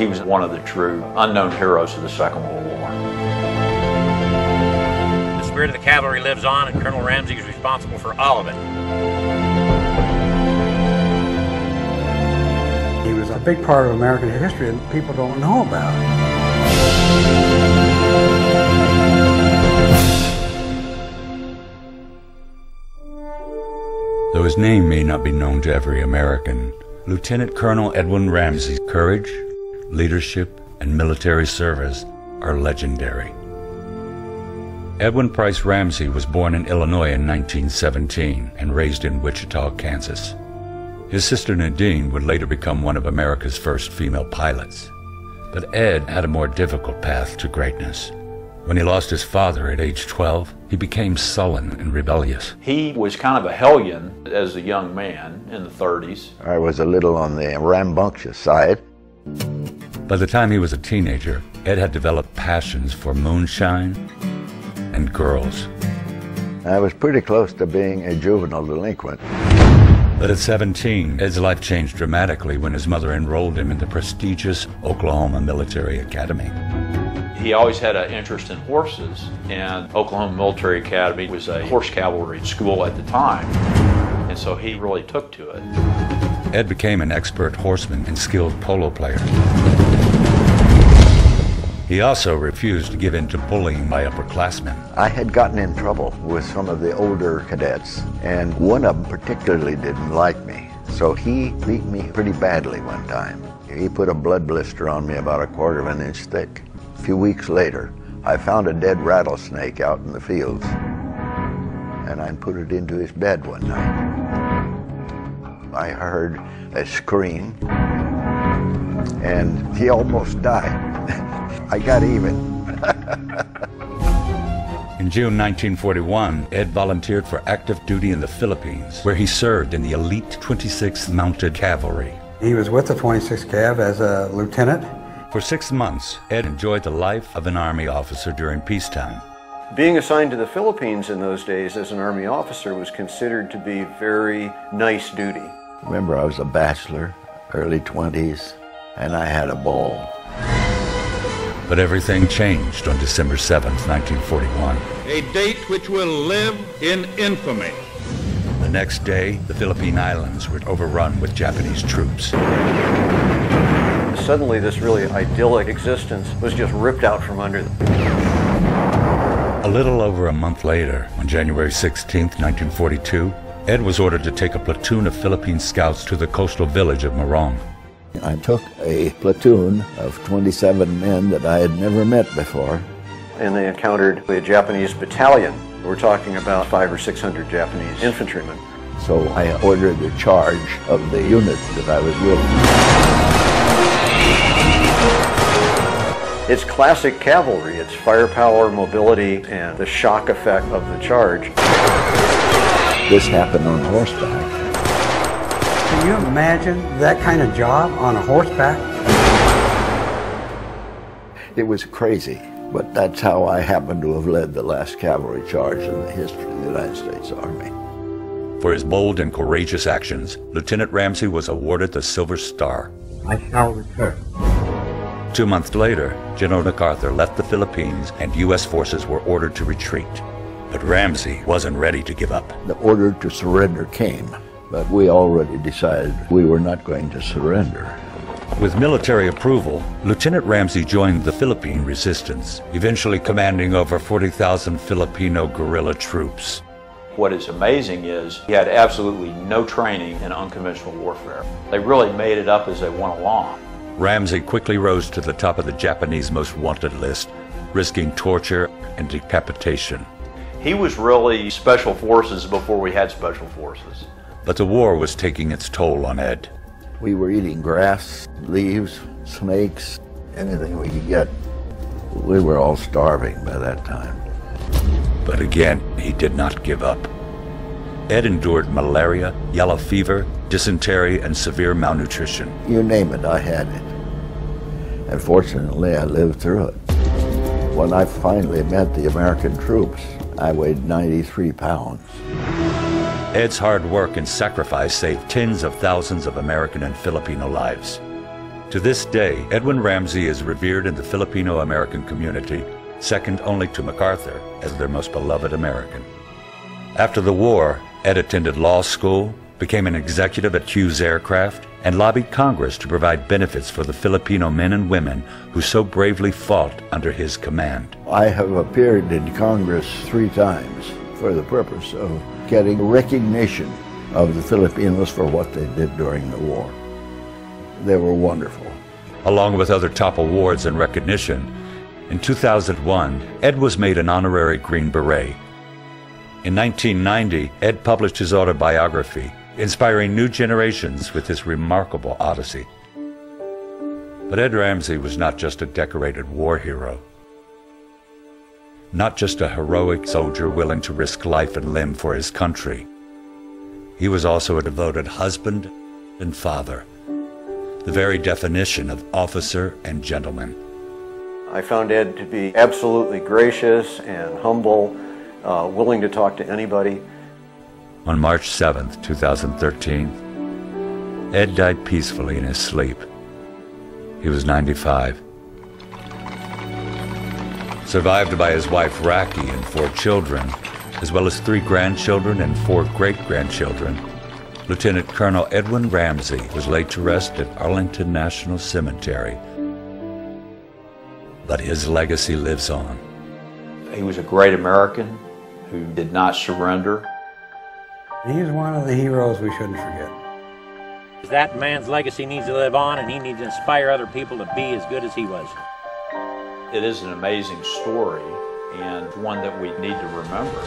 He was one of the true unknown heroes of the Second World War. The spirit of the cavalry lives on, and Colonel Ramsey is responsible for all of it. He was a big part of American history that people don't know about. Though his name may not be known to every American, Lieutenant Colonel Edwin Ramsey's courage, leadership, and military service are legendary. Edwin Price Ramsey was born in Illinois in 1917 and raised in Wichita, Kansas. His sister Nadine would later become one of America's first female pilots. But Ed had a more difficult path to greatness. When he lost his father at age 12, he became sullen and rebellious. He was kind of a hellion as a young man in the 30s. I was a little on the rambunctious side. By the time he was a teenager, Ed had developed passions for moonshine and girls. I was pretty close to being a juvenile delinquent. But at 17, Ed's life changed dramatically when his mother enrolled him in the prestigious Oklahoma Military Academy. He always had an interest in horses, and Oklahoma Military Academy was a horse cavalry school at the time, and so he really took to it. Ed became an expert horseman and skilled polo player. He also refused to give in to bullying by upperclassmen. I had gotten in trouble with some of the older cadets, and one of them particularly didn't like me, so he beat me pretty badly one time. He put a blood blister on me about 1/4 of an inch thick. A few weeks later, I found a dead rattlesnake out in the fields, and I put it into his bed one night. I heard a scream, and he almost died. I got even. In June 1941, Ed volunteered for active duty in the Philippines, where he served in the elite 26th Mounted Cavalry. He was with the 26th Cav as a lieutenant. For 6 months, Ed enjoyed the life of an Army officer during peacetime. Being assigned to the Philippines in those days as an Army officer was considered to be very nice duty. Remember, I was a bachelor, early 20s, and I had a ball. But everything changed on December 7th, 1941. A date which will live in infamy. The next day, the Philippine Islands were overrun with Japanese troops. Suddenly, this really idyllic existence was just ripped out from under them. A little over a month later, on January 16th, 1942, Ed was ordered to take a platoon of Philippine scouts to the coastal village of Morong. I took a platoon of 27 men that I had never met before. And they encountered a Japanese battalion. We're talking about 500 or 600 Japanese infantrymen. So I ordered a charge of the unit that I was with. It's classic cavalry. It's firepower, mobility, and the shock effect of the charge. This happened on horseback. Can you imagine that kind of job on a horseback? It was crazy, but that's how I happened to have led the last cavalry charge in the history of the United States Army. For his bold and courageous actions, Lieutenant Ramsey was awarded the Silver Star. I shall return. 2 months later, General MacArthur left the Philippines and U.S. forces were ordered to retreat. But Ramsey wasn't ready to give up. The order to surrender came, but we already decided we were not going to surrender. With military approval, Lieutenant Ramsey joined the Philippine resistance, eventually commanding over 40,000 Filipino guerrilla troops. What is amazing is he had absolutely no training in unconventional warfare. They really made it up as they went along. Ramsey quickly rose to the top of the Japanese most wanted list, risking torture and decapitation. He was really special forces before we had special forces. But the war was taking its toll on Ed. We were eating grass, leaves, snakes, anything we could get. We were all starving by that time. But again, he did not give up. Ed endured malaria, yellow fever, dysentery, and severe malnutrition. You name it, I had it. And fortunately, I lived through it. When I finally met the American troops, I weighed 93 pounds. Ed's hard work and sacrifice saved tens of thousands of American and Filipino lives. To this day, Edwin Ramsey is revered in the Filipino-American community, second only to MacArthur as their most beloved American. After the war, Ed attended law school, became an executive at Hughes Aircraft, and lobbied Congress to provide benefits for the Filipino men and women who so bravely fought under his command. I have appeared in Congress 3 times for the purpose of getting recognition of the Filipinos for what they did during the war. They were wonderful. Along with other top awards and recognition, in 2001, Ed was made an honorary Green Beret. In 1990, Ed published his autobiography, inspiring new generations with his remarkable odyssey. But Ed Ramsey was not just a decorated war hero, not just a heroic soldier willing to risk life and limb for his country. He was also a devoted husband and father, the very definition of officer and gentleman. I found Ed to be absolutely gracious and humble, willing to talk to anybody. On March 7th, 2013, Ed died peacefully in his sleep. He was 95. Survived by his wife Raki and 4 children, as well as 3 grandchildren and 4 great-grandchildren, Lieutenant Colonel Edwin Ramsey was laid to rest at Arlington National Cemetery. But his legacy lives on. He was a great American who did not surrender. He's one of the heroes we shouldn't forget. That man's legacy needs to live on, and he needs to inspire other people to be as good as he was. It is an amazing story and one that we need to remember.